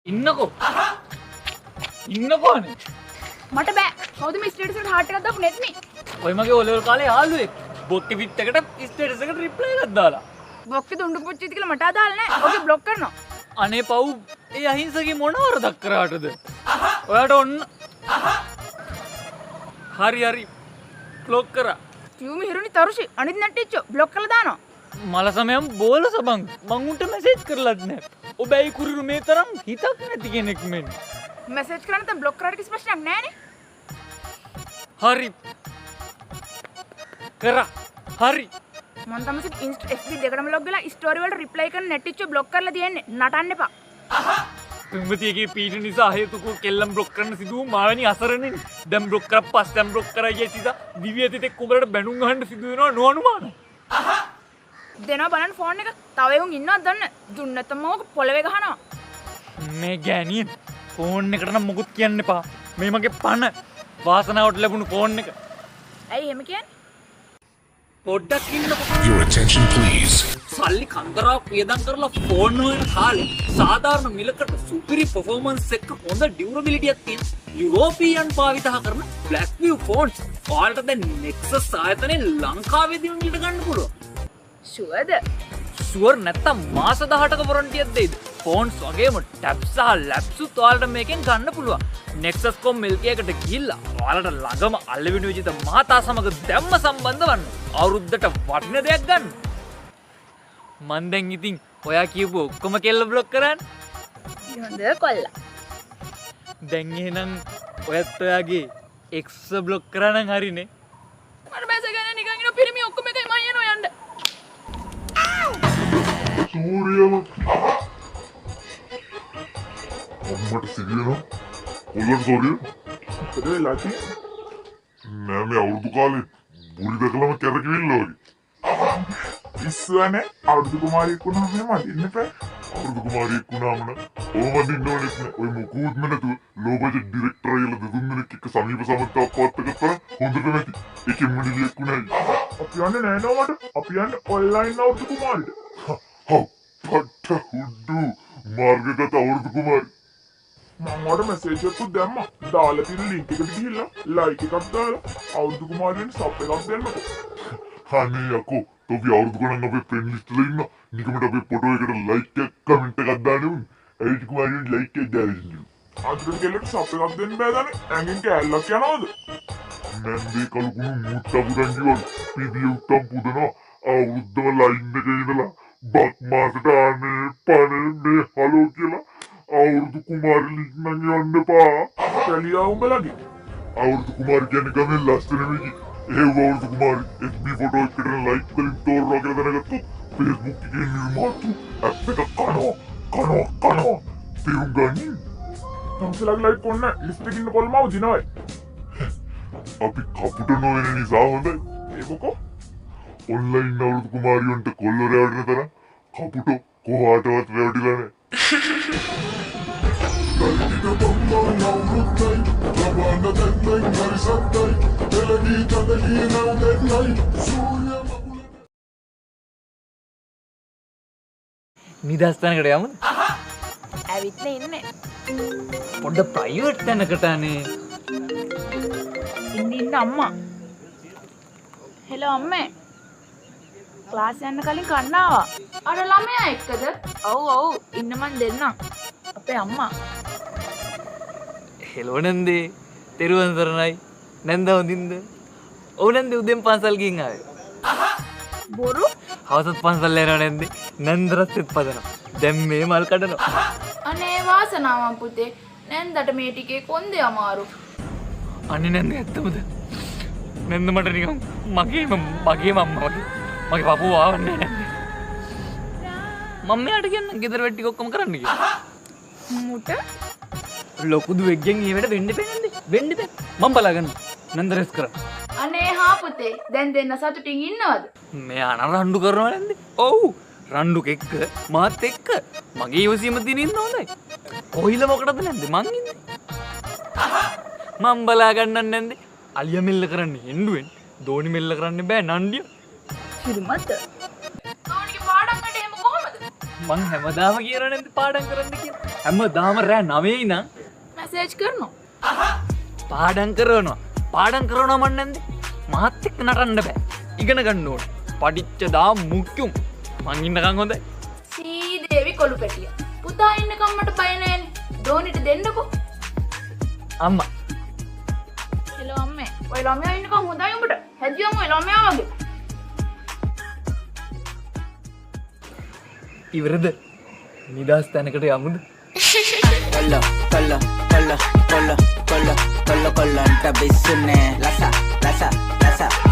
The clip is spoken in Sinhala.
ඉන්නකෝ ඉන්නකෝනේ මට බෑ. කවුද මේ ස්ටේටස් එකට හાર્ට් එකක් දාපු නැත්නේ? ඔය මගේ O level කාලේ යාළුවෙක් බොක්කේ පිට් එකට ස්ටේටස් එකට රිප්ලයි එකක් දාලා බොක්කේ දුණ්ඩු පුච්චිද කියලා මට අදාළ නැහැ. ඔගේ බ්ලොක් කරනවා. අනේ පව් ඒ අහිංසකේ මොන වරදක් කරාටද ඔයාට ඔන්න හරි බ්ලොක් කරා කියුමි හිරුනි තරුෂි අනිත් නැට්ටිච්චෝ බ්ලොක් කරලා දානවා. මල සමයම් බෝලස බං මං උන්ට මැසේජ් කරලත් නෑ ඔබ ඇයි කුරිරු මේ තරම් හිතක් නැති කෙනෙක් මෙන්න මැසේජ් කරන්න තම බ්ලොක් කරාට කිසි ප්‍රශ්නයක් නැහැනේ. හරි කරා හරි මම තමයි ඉන්ස්ටා FB දෙකටම ලොග් වෙලා ස්ටෝරි වලට රිප්ලයි කරන නැට්ටිච්චෝ බ්ලොක් කරලා තියෙන්නේ. නටන්න එපා. පින්වතියගේ පීඩ නිසා හේතුකෝ කෙල්ලම් බ්ලොක් කරන්න සිදුව මාවැනි අසරණෙන් දැන් බ්ලොක් කරා පස් දැන් බ්ලොක් කරා කිය සිතා දිව්‍ය අතීතෙක් උඹලට බැනුම් අහන්න සිදු වෙනවා නොඅනුමාන දෙනවා බලන්න ෆෝන් එක. තව එවුන් ඉන්නවද දන්න. දුන්න නැත්නම් ඕක පොළවේ ගහනවා. මේ ගෑණියන් ෆෝන් එකට නම් මොකුත් කියන්න එපා. මේ මගේ පණ වාසනාවට ලැබුණු ෆෝන් එක. ඇයි එහෙම කියන්නේ? පොඩ්ඩක් ඉන්නකො. Your attention please. සල්ලි කන්දරාවක් වියදම් කරලා ෆෝන් වල කාලේ සාධාරණ මිලකට සුපිරි පර්ෆෝමන්ස් එක හොඳ ඩියුරබිලිටි එකක් තියෙන යුරෝපියන් භාවිත කරන Blackview ෆෝන්ස් ඔයාලට දැන් Nexus ආයතනයේ ලංකාවේදී උන්ට ගන්න පුළුවන්. ෂුවර්ද? ෂුවර් නැත්තම් මාස 18ක වොරන්ටියක් දෙයිද? ෆෝන්ස් වගේම ටැබ්ස් සහ ලැප්ස් ඔයාලට මේකෙන් ගන්න පුළුවන්. Nexus com milk එකට ගිහිල්ලා ඔයාලට ළඟම අල්ලවිනු විජිත මහතා සමග දැම්ම සම්බන්ධ වන්න. අවුරුද්දට වටින දෙයක් ගන්න. මන් දැන් ඉතින් ඔයා කියපු ඔක්කොම කෙල්ල බ්ලොක් කරන්න. හොඳ කොල්ලා. දැන් එහෙනම් ඔයත් ඔයාගේ එක්ස් බ්ලොක් කරා නම් හරිනේ. මට බැස ගන්න නිකන් ඉන්න පිරිමි ඔක්කොම එකයි මම යනවා යන්න. සූරියම අම්මට සිදිනවා ඔලුවට සෝරිය ඒ ලකි නෑ මේ අවුරුදු කාලේ බුලි දැකලම කැරකිවිල්ල වගේ ඉස්සුවනේ අවුරුදු කුමාරියෙක් වුණාම එහෙම අදින්න එපා අවුරුදු කුමාරියෙක් වුණාම නම් ඕම අදින්න ඕනෙත් නෑ ඔය මොකුත්ම නැතුව ලෝ බජට් ඩිරෙක්ටර් අයලා දෙතුන් දෙනෙක් එක්ක සමීප සමත්තාවක් පවත්ත ගත්තා හොඳට නැති එකෙන් මිනිහෙක් වුණායි අපි යන්නේ නෑ නෝ මට අපි යන්නේ ඔන්ලයින් අවුරුදු කුමාරිට පට්ට හුඩ්ඩු මාර්ගගත අවුරුදු කුමාරි මම ඔයාලට මැසේජ් එකක් දැම්මා දාලා තියෙන ලින්ක් එකට ගිහිල්ලා ලයික් එකක් දාලා අවුරුදු කුමාරියන් සබ් එකක් දෙන්නකෝ අනේ යකෝ තොපි අවුරුදු ගණන් අපේ ෆ්‍රෙන්ඩ් ලිස්ට් එකේ ඉන්න නිකමට අපේ ෆොටෝ එකට ලයික් එකක් කමෙන්ට් එකක් දාන්න උන් අවුරුදු කුමාරියන් ලයික් එකක් දාලා අදට කෙල්ලට සබ් එකක් දෙන්න බෑ දන්නේ ඇඟෙන් කෑල්ලක් යනවද නැන්දේ කලුකුණු මුට්ටා පුදන් කිව්වලු පිටිය උත්තම් පුදනවා අවුරුද්දම ලයින් එකේ ඉඳලා බක් මාසට ආනේ පනේ මේ හලෝ කියලා අවුරුදු කුමාරි ලින්ක් නම් යන්න එපා. කැලියා උඹලගේ. අවුරුදු කුමාරි කියන්නේ ගමේ ලස්සන මිනිහ. ඒ අවුරුදු කුමාරි FB ෆොටෝ එකට ලයික් වලින් තෝරනවා කියලා දැනගත්තොත් Facebook එකේ නිර්මාතු ඇප් එක කනවා. තේරුම් ගනින්. තමසලගේ ලයික් කොන්න ලිස්ට් එකේ ඉන්න කොල්මව දිනවයි. අපි කපුට නොවන නිසා හොඳයි. ඒකකෝ ඔන්ලයින් අවුරුදු කුමාරියන්ට කොල්ලෝ රැවටෙන තරම් කපුටෝ කොහාටවත් රැවටිලා නැහැ. නිදහස් තැනකට යමුද? ඇවිත් ඉන්නේ. පොඩ්ඩ ප්‍රයිවට් තැනකට අනේ. ඉන්න අම්මා. හෙලෝ අම්මේ. ක්ලාස් යන්න කලින් කන්න ආවා. අර ළමයා එක්කද? ඔව් ඉන්න මන් දෙන්නම්. අපේ අම්මා. හෙලෝ නන්දේ. තෙරුවන් සරණයි. නැන්ද හොඳින්ද? ඔව් නන්දේ උදෙන් පන්සල් ගිහින් ආවේ. බොරු? හවසත් පන්සල් යනවා නැන්දේ. නන්දරස්සෙත් පදනවා. දැන් මේ මල් කඩනවා. අනේ වාසනාවක් පුතේ. නැන්දට මේ ටිකේ කොන්දේ අමාරු. අනේ නැන්ද ඇත්තමද? නැන්ද මට නිකන් මගේම අම්මා වගේ. මගේ පපුව ආවන්නේ නැන්ද. මම මෙයාට කියන්න ගෙදර වැඩ ටික ඔක්කොම කරන්න කියලා. මුට? ලොකු දුවෙක්ගෙන් ඒ වැඩ වෙන්න එපා නැන්ද? වෙන්න එපා. මම බලාගන්න. නැන්ද රෙස් කරන්න. අනේ හා පුතේ. දැන් දෙන්න සතුටින් ඉන්නවද? මෙයා නම් රණ්ඩු කරනවා නැන්ද? ඔව්. රණ්ඩුක එක්ක මාත් එක්ක මගේ ඉවසීම දින ඉන්න හොඳයි. කොහිල මොකටද නැන්ද මං ඉන්නේ? මම බලා ගන්නන් නැන්ද? අලියා මෙල්ල කරන්නේ හෙන්ඩුවෙන්. දෝනි මෙල්ල කරන්න බෑ නණ්ඩිය. හිරුමත්. තෝනිගේ පාඩම් වැඩ එහෙම කොහමද? මං හැමදාම කියනවා නැන්ද පාඩම් කරන්න කියලා. හැම දාම රෑ 9 ඉඳන් මැසේජ් කරනවා. පාඩම් කරනවා මන් නැන්ද මහත් එක්ක නටන්න බෑ ඉගෙන ගන්න ඕන පටිච්ච දා මුක්කුම් මං ඉන්නකම් හොඳයි සීදේවි කොළු පැටිය. පුතා ඉන්නකම් මට බය නෑනේ. ඩෝනිට දෙන්නකෝ. අම්මා හෙලෝ අම්මේ. ඔය ළමයා ඉන්නකම් හොඳයි උඹට. හැදියම ඔය ළමයා වගේ. ඉවරද නිදහස් තැනකට යමුද Kolo, kolo, kolo, kolo, kolo, kolo, kolo, anta besune, lasa, lasa, lasa.